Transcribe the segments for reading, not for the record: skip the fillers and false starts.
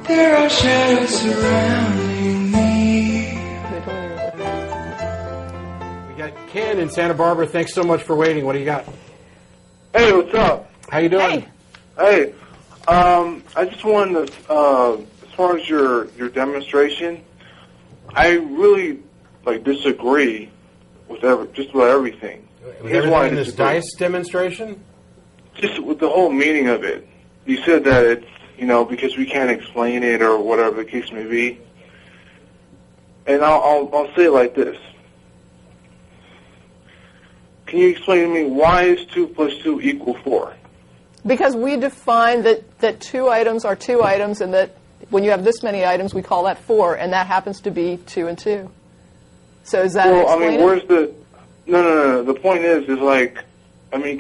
There are shadows surrounding me. We got Ken in Santa Barbara. Thanks so much for waiting. What do you got? Hey, what's up? How you doing? Hey, I just wanted to, as far as your demonstration, I really disagree with just about everything. With everything in this dice demonstration? Just with the whole meaning of it. You said that it's, because we can't explain it or whatever the case may be. And I'll say it like this. Can you explain to me why is 2 plus 2 equal 4? Because we define that 2 items are 2 items, and that when you have this many items, we call that 4, and that happens to be 2 and 2. So is that explain where's the... No. The point is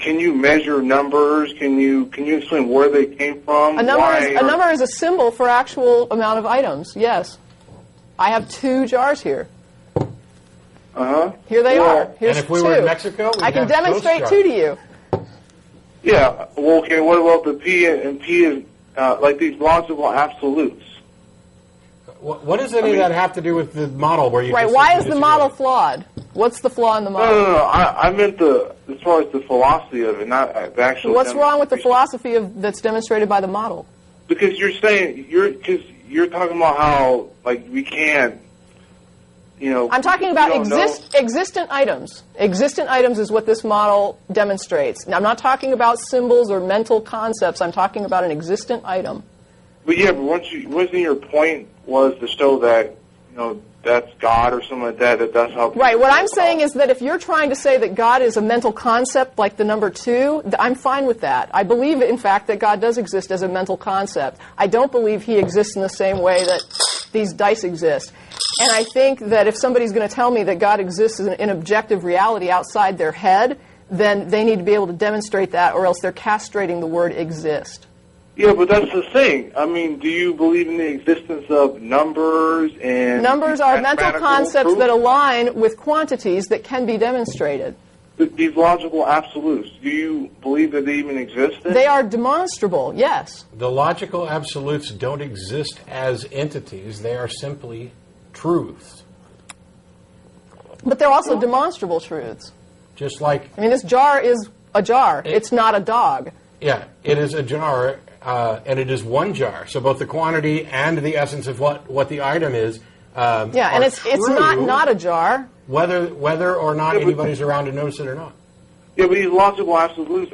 can you measure numbers? Can you explain where they came from? A number is a symbol for actual amount of items, yes. I have 2 jars here. Uh-huh. Here they are. Here's and if we 2. were in Mexico, I can demonstrate 2 to you. Yeah. Well, okay, what about the P and P is like these logical absolutes? What does any of that have to do with the model where you... Right, why is the model flawed? What's the flaw in the model? No. I meant as far as the philosophy of it, not the actual... What's wrong with the philosophy that's demonstrated by the model? Because you're talking about how, we can't, I'm talking about existent items. Existent items is what this model demonstrates. Now, I'm not talking about symbols or mental concepts. I'm talking about an existent item. But wasn't your point was to show that, that's God or something like that, that's how... Right, what I'm saying is that if you're trying to say that God is a mental concept like the number 2, I'm fine with that. I believe, in fact, that God does exist as a mental concept. I don't believe he exists in the same way that these dice exist. And I think that if somebody's going to tell me that God exists as an objective reality outside their head, then they need to be able to demonstrate that, or else they're castrating the word exist. Yeah, but that's the thing. I mean, do you believe in the existence of numbers and... Numbers are mental concepts that align with quantities that can be demonstrated. These logical absolutes, do you believe that they even exist? They are demonstrable, yes. The logical absolutes don't exist as entities. They are simply truths. But they're also demonstrable truths. Just like... I mean, this jar is a jar. It's not a dog. Yeah, it is a jar, and it is one jar. So both the quantity and the essence of what the item is and it's not a jar. Whether or not anybody's around to notice it or not. Yeah, but these logical absolutes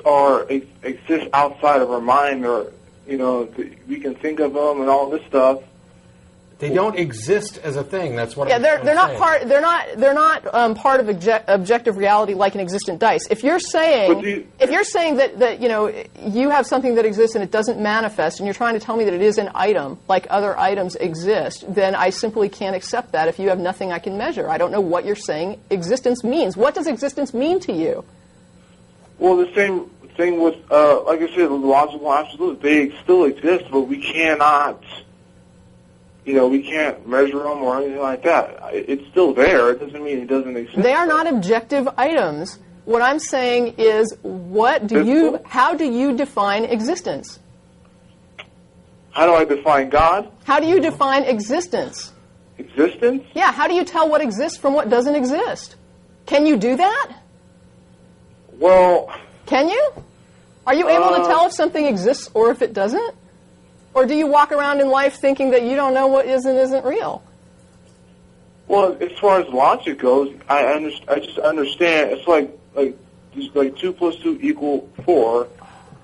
exist outside of our mind, or we can think of them and all this stuff. They don't exist as a thing. That's what. Yeah, they're not part. They're not part of objective reality like an existent dice. If you're saying that you have something that exists and it doesn't manifest, and you're trying to tell me that it is an item like other items exist, then I simply can't accept that. If you have nothing I can measure, I don't know what you're saying existence means. What does existence mean to you? Well, the same thing with, like I said, the logical absolutes. They still exist, but we cannot. We can't measure them or anything like that. It's still there. It doesn't mean it doesn't exist. They are not objective items. What I'm saying is, how do you define existence? How do I define God? How do you define existence? Existence? Yeah, how do you tell what exists from what doesn't exist? Can you do that? Well... Can you? Are you able to tell if something exists or if it doesn't? Or do you walk around in life thinking that you don't know what is and isn't real? Well, as far as logic goes, I just understand. It's like 2 plus 2 equal 4.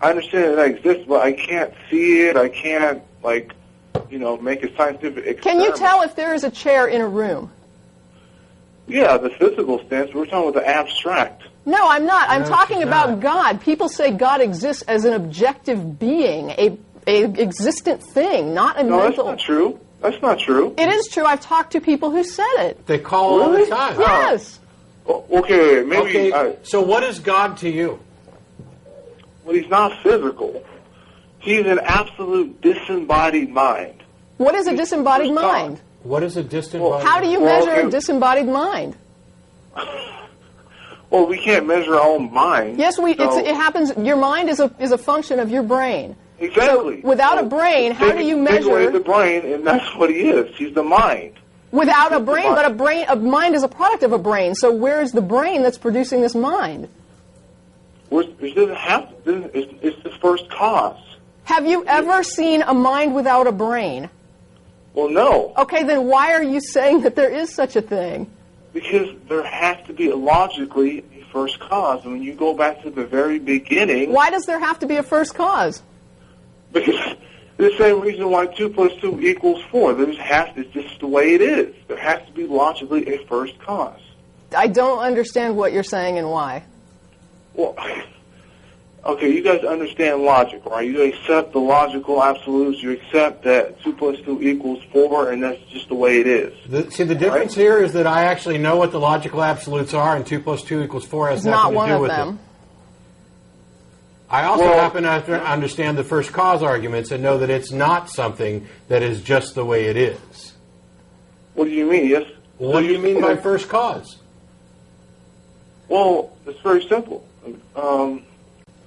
I understand that exists, but I can't see it. I can't make a scientific experiment. Can you tell if there is a chair in a room? Yeah, the physical sense. We're talking about the abstract. No, I'm not. I'm talking about God. People say God exists as an objective being, a existent thing, not a mental... No, that's not true. That's not true. It is true. I've talked to people who said it. They call all the time. Yes. Okay, maybe... Okay, so what is God to you? Well, he's not physical. He's an absolute disembodied mind. What is a disembodied mind? What is a disembodied mind? How do you measure a disembodied mind? Well, we can't measure our own mind. Yes, it happens. Your mind is a function of your brain. Exactly. So without a brain, how do you measure? Take away the brain, and that's what he is. He's the mind. Without a brain, but a mind is a product of a brain. So where is the brain that's producing this mind? It doesn't have to. It's the first cause. Have you ever seen a mind without a brain? Well, no. Okay, then why are you saying that there is such a thing? Because there has to be logically a first cause. And when you go back to the very beginning... Why does there have to be a first cause? Because the same reason why 2 plus 2 equals 4. It's just the way it is. There has to be logically a first cause. I don't understand what you're saying and why. Well, okay, you guys understand logic, right? You accept the logical absolutes. You accept that 2 plus 2 equals 4, and that's just the way it is. The difference here is that I actually know what the logical absolutes are, and 2 plus 2 equals 4 has nothing to do with it. I also happen to understand the first cause arguments and know that it's not something that is just the way it is. What do you mean? Yes. What do you mean by first cause? Well, it's very simple.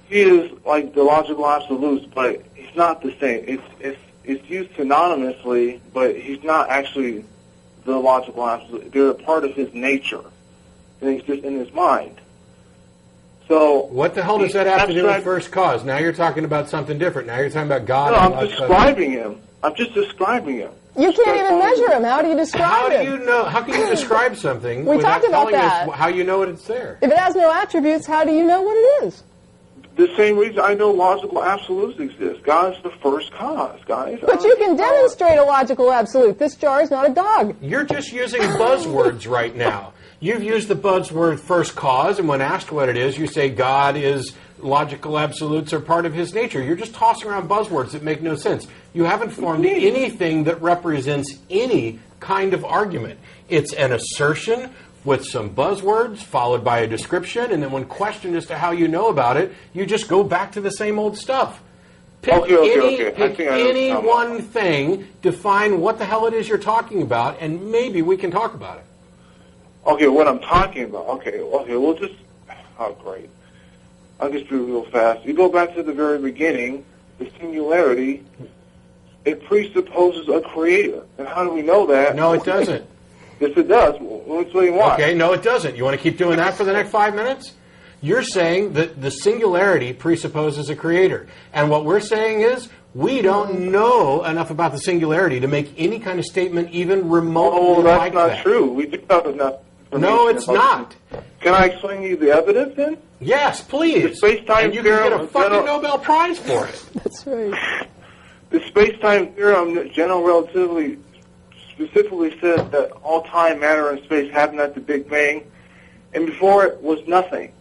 He is like the logical absolutes, but he's not the same. It's used synonymously, but he's not actually the logical absolute. They're a part of his nature, and it's just in his mind. So what the hell does that have to do with first cause? Now you're talking about something different. Now you're talking about God. No, I'm describing him. I'm just describing him. You can't even measure him. How do you describe him? How do you know? How can you describe something we without talked about telling that. us how you know it's there? If it has no attributes, how do you know what it is? The same reason I know logical absolutes exist. God is the first cause, guys. But you can demonstrate a logical absolute. This jar is not a dog. You're just using buzzwords right now. You've used the buzzword first cause, and when asked what it is, you say God is logical absolutes are part of his nature. You're just tossing around buzzwords that make no sense. You haven't formed anything that represents any kind of argument. It's an assertion with some buzzwords followed by a description, and then when questioned as to how you know about it, you just go back to the same old stuff. Pick any one thing, define what the hell it is you're talking about, and maybe we can talk about it. Okay, what I'm talking about. Okay, we'll just... Oh, great. I'll just do it real fast. You go back to the very beginning, the singularity, it presupposes a creator. And how do we know that? No, it doesn't. Yes, it does. Let me tell you why. Okay, no, it doesn't. You want to keep doing that for the next 5 minutes? You're saying that the singularity presupposes a creator. And what we're saying is we don't know enough about the singularity to make any kind of statement even remotely like that. Oh, that's not true. We do have enough information. No, it's not. Can I explain to you the evidence then? Yes, please. The space-time and you can get a fucking Nobel Prize for it. That's right. The space-time theorem, general relativity, specifically says that all time, matter, and space happened at the Big Bang, and before it was nothing.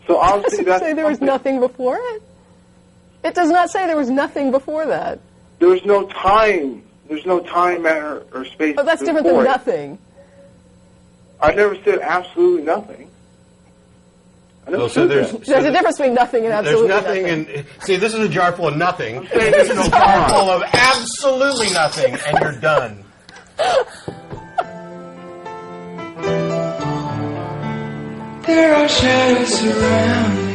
So obviously Does it say there was nothing before it? It does not say there was nothing before that. There was no time. There's no time, matter, or space. Oh, that's different than nothing. I never said absolutely nothing. There's a difference between nothing and absolutely nothing. nothing. And see, this is a jar full of nothing. This is a jar full of absolutely nothing, and you're done. There are shadows surrounding